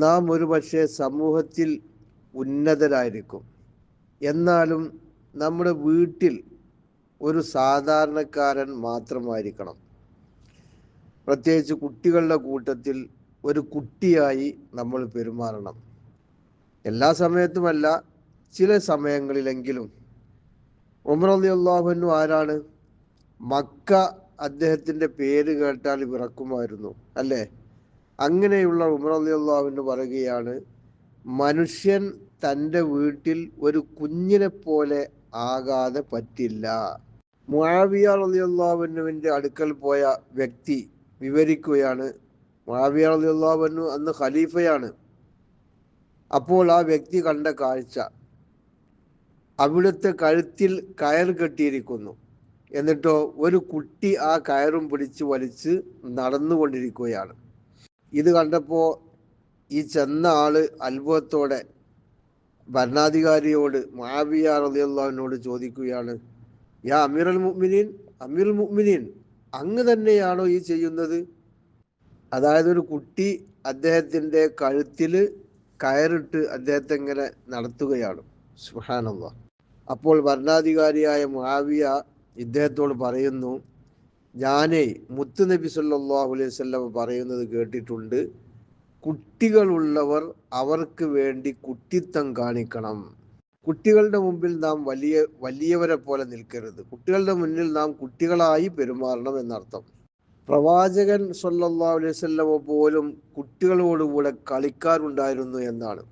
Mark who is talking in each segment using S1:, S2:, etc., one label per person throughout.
S1: നാം ഒരു പക്ഷേ സമൂഹത്തിൽ ഉന്നതരായിരിക്കും, എന്നാലും നമ്മുടെ വീട്ടിൽ ഒരു സാധാരണക്കാരൻ മാത്രമായിരിക്കണം. പ്രത്യേകിച്ച് കുട്ടികളുടെ കൂട്ടത്തിൽ ഒരു കുട്ടിയായി നമ്മൾ പെരുമാറണം. എല്ലാ സമയത്തുമല്ല, ചില സമയങ്ങളിലെങ്കിലും. ഉമർ റളിയല്ലാഹു അൻഹു ആരാണ്? മക്ക അദ്ദേഹത്തിൻ്റെ പേര് കേട്ടാൽ വിറക്കുമായിരുന്നു, അല്ലേ? അങ്ങനെയുള്ള ഉമർ റളിയല്ലാഹു അൻഹു പറയുകയാണ്, മനുഷ്യൻ തൻ്റെ വീട്ടിൽ ഒരു കുഞ്ഞിനെ പോലെ ആകാതെ പറ്റില്ല. മുആവിയ റളിയല്ലാഹു അൻഹുവിൻ്റെ അടുക്കൽ പോയ വ്യക്തി വിവരിക്കുകയാണ്. മുആവിയ റളിയല്ലാഹു അൻഹു അന്ന് ഖലീഫയാണ്. അപ്പോൾ ആ വ്യക്തി കണ്ട കാഴ്ച, അവിടുത്തെ കഴുത്തിൽ കയർ കെട്ടിയിരിക്കുന്നു. എന്നിട്ടോ ഒരു കുട്ടി ആ കയറും പിടിച്ച് വലിച്ച് നടന്നുകൊണ്ടിരിക്കുകയാണ്. ഇത് കണ്ടപ്പോൾ ഈ ചെന്ന ആള് അത്ഭുതത്തോടെ ഭരണാധികാരിയോട്, മുആവിയ റളിയല്ലാഹു അൻഹുവിനോട് ചോദിക്കുകയാണ്, യാ അമീറുൽ മുഅ്മിനീൻ, അമീറുൽ മുഅ്മിനീൻ, അങ്ങ് തന്നെയാണോ ഈ ചെയ്യുന്നത്? അതായത് ഒരു കുട്ടി അദ്ദേഹത്തിൻ്റെ കഴുത്തിൽ കയറിട്ട് അദ്ദേഹത്തെ ഇങ്ങനെ നടത്തുകയാണ്. സുബ്ഹാനല്ലാഹ്. അപ്പോൾ ഭരണാധികാരിയായ മുആവിയ ഇദ്ദേഹത്തോട് പറയുന്നു, ഞാനേ മുത്തുനബി സല്ലല്ലാഹു അലൈഹി വസല്ലം പറയുന്നത് കേട്ടിട്ടുണ്ട്, കുട്ടികളുള്ളവർ അവർക്ക് വേണ്ടി കുട്ടിത്തം കാണിക്കണം. കുട്ടികളുടെ മുമ്പിൽ നാം വലിയവരെ പോലെ നിൽക്കരുത്. കുട്ടികളുടെ മുന്നിൽ നാം കുട്ടികളായി പെരുമാറണം എന്നർത്ഥം. പ്രവാചകൻ സല്ലല്ലാഹു അലൈഹി വസല്ലം പോലും കുട്ടികളോടുകൂടെ കളിക്കാറുണ്ടായിരുന്നു എന്നാണ്.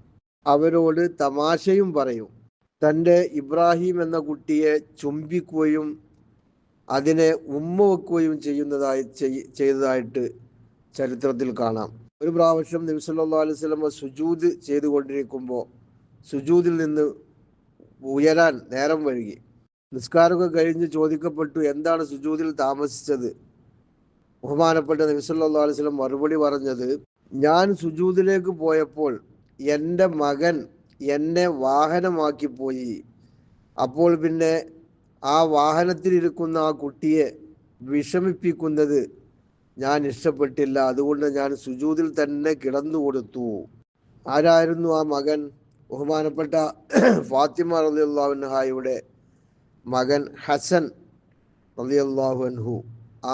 S1: അവരോട് തമാശയും പറയും. തൻ്റെ ഇബ്രാഹിം എന്ന കുട്ടിയെ ചുംബിക്കുകയും അതിനെ ഉമ്മ വെക്കുകയും ചെയ്തതായിട്ട് ചരിത്രത്തിൽ കാണാം. ഒരു പ്രാവശ്യം നബി സല്ലല്ലാഹു അലൈഹി വസല്ലം സുജൂദ് ചെയ്തുകൊണ്ടിരിക്കുമ്പോൾ സുജൂദിൽ നിന്ന് ഉയരാൻ നേരം വൈകി. നിസ്കാരമൊക്കെ കഴിഞ്ഞ് ചോദിക്കപ്പെട്ടു, എന്താണ് സുജൂദിൽ താമസിച്ചത്? ബഹുമാനപ്പെട്ട നബി സല്ലല്ലാഹു അലൈഹി വസല്ലം മറുപടി പറഞ്ഞത്, ഞാൻ സുജൂദിലേക്ക് പോയപ്പോൾ എൻ്റെ മകൻ എന്നെ വാഹനമാക്കി പോയി. അപ്പോൾ പിന്നെ ആ വാഹനത്തിലിരിക്കുന്ന ആ കുട്ടിയെ വിഷമിപ്പിക്കുന്നത് ഞാൻ ഇഷ്ടപ്പെട്ടില്ല. അതുകൊണ്ട് ഞാൻ സുജൂദിൽ തന്നെ കിടന്നു കൊടുത്തു. ആരായിരുന്നു ആ മകൻ? ബഹുമാനപ്പെട്ട ഫാത്തിമ റളിയല്ലാഹു അൻഹയുടെ മകൻ ഹസൻ റളിയല്ലാഹു അൻഹു.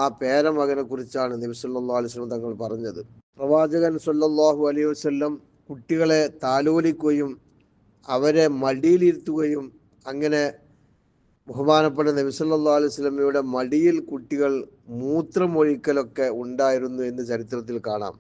S1: ആ പേരമകനെ കുറിച്ചാണ് നബി സല്ലല്ലാഹു അലൈഹി വസല്ലം തങ്ങൾ പറഞ്ഞത്. പ്രവാചകൻ സല്ലല്ലാഹു അലൈഹി വസല്ലം കുട്ടികളെ താലോലിക്കുകയും അവരെ മടിയിലിരുത്തുകയും, അങ്ങനെ ബഹുമാനപ്പെട്ട നബി സല്ലല്ലാഹു അലൈഹി വസല്ലമയുടെ മടിയിൽ കുട്ടികൾ മൂത്രമൊഴിക്കലൊക്കെ ഉണ്ടായിരുന്നു എന്ന് ചരിത്രത്തിൽ കാണാം.